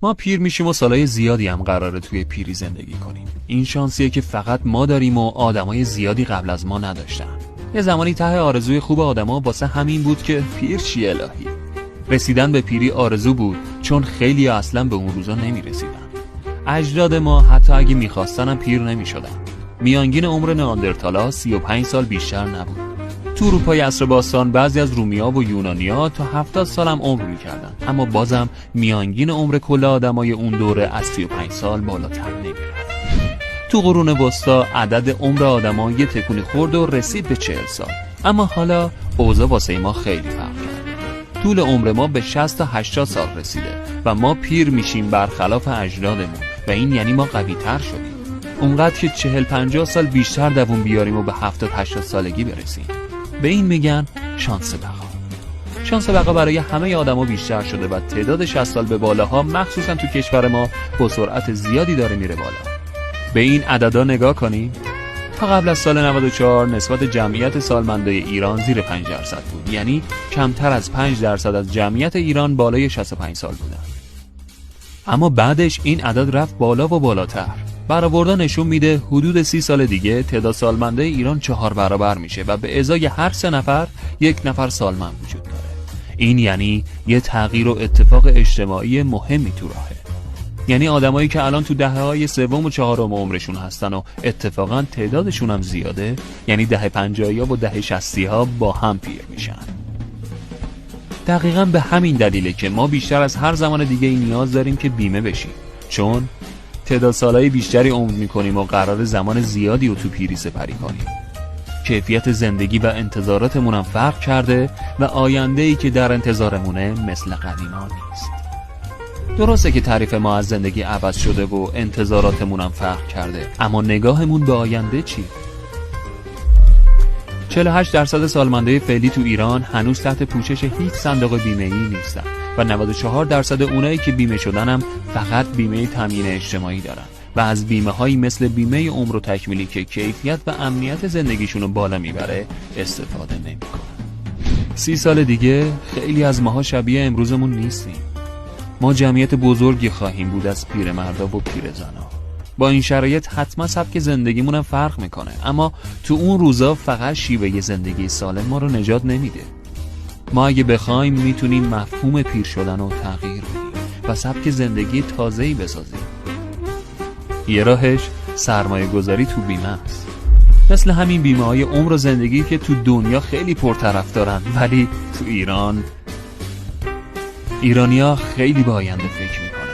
ما پیر میشیم و سالای زیادی هم قراره توی پیری زندگی کنیم. این شانسیه که فقط ما داریم و آدمای زیادی قبل از ما نداشتن. یه زمانی ته آرزوی خوب آدما واسه همین بود که پیر شی الهی. رسیدن به پیری آرزو بود، چون خیلی اصلا به اون روزا نمیرسیدن. اجداد ما حتی اگه میخواستن هم پیر نمیشدن. میانگین عمر نئاندرتالا 35 سال بیشتر نبود. تو اروپای عصر باستان بعضی از رومیا و یونانیا تا 70 سال هم عمر میکردن، اما بازم میانگین عمر کل آدمای اون دوره از 35 سال بالاتر نمیرفت. تو قرون وسطا عدد عمر آدما یه تکونی خورد و رسید به 40 سال. اما حالا اوضاع واسه ما خیلی فرق کرده. طول عمر ما به 60 تا 80 سال رسیده و ما پیر میشیم برخلاف اجدادمون و این یعنی ما قوی تر شدیم. اونقدر که 40-50 سال بیشتر دووم بیاریم و به 70-80 سالگی برسیم. به این میگن شانس بقا. شانس بقا برای همه آدما بیشتر شده و تعداد 60 سال به بالاها مخصوصا تو کشور ما با سرعت زیادی داره میره بالا. به این عددا نگاه کنیم. تا قبل از سال 94 نسبت جمعیت سالمندای ایران زیر 5% بود، یعنی کمتر از 5% از جمعیت ایران بالای 65 سال بودن. اما بعدش این عدد رفت بالا و بالاتر. برآوردن نشون میده حدود 30 سال دیگه تعداد سالمندای ایران 4 برابر میشه و به ازای هر 3 نفر 1 نفر سالمند وجود داره. این یعنی یه تغییر و اتفاق اجتماعی مهمی تو راهه. یعنی آدمایی که الان تو دهه‌های سوم و چهارم عمرشون هستن و اتفاقا تعدادشون هم زیاده، یعنی دهه 50 و دهه 60 با هم پیر میشن. دقیقاً به همین دلیله که ما بیشتر از هر زمان دیگه نیاز داریم که بیمه بشیم، چون تعداد سالهای بیشتری عمر میکنیم و قرار زمان زیادی رو تو پیری سپری کنیم. کیفیت زندگی و انتظاراتمون هم فرق کرده و آینده‌ای که در انتظارمونه مثل قدیما نیست. درسته که تعریف ما از زندگی عوض شده و انتظاراتمون هم فرق کرده، اما نگاهمون به آینده چی؟ 48% سالمندای فعلی تو ایران هنوز تحت پوشش هیچ صندوق بیمه‌ای نیستن و 94% اونایی که بیمه شدن هم فقط بیمه تامین اجتماعی دارن و از بیمه‌هایی مثل بیمه عمر و تکمیلی که کیفیت و امنیت زندگیشون رو بالا میبره استفاده نمی‌کنن. 30 سال دیگه خیلی از ماها شبیه امروزمون نیستیم. ما جمعیت بزرگی خواهیم بود از پیرمردا و پیرزنا. با این شرایط حتما سبک زندگیمون هم فرق میکنه، اما تو اون روزا فقط شیوه زندگی سالم ما رو نجات نمیده. ما اگه بخوایم میتونیم مفهوم پیر شدن رو تغییر بدیم و سبک زندگی تازه‌ای بسازیم. یه راهش سرمایه گذاری تو بیمه است. مثل همین بیمه های عمر و زندگی که تو دنیا خیلی پرطرفدارن، ولی تو ایرانیا خیلی به آینده فکر میکنن.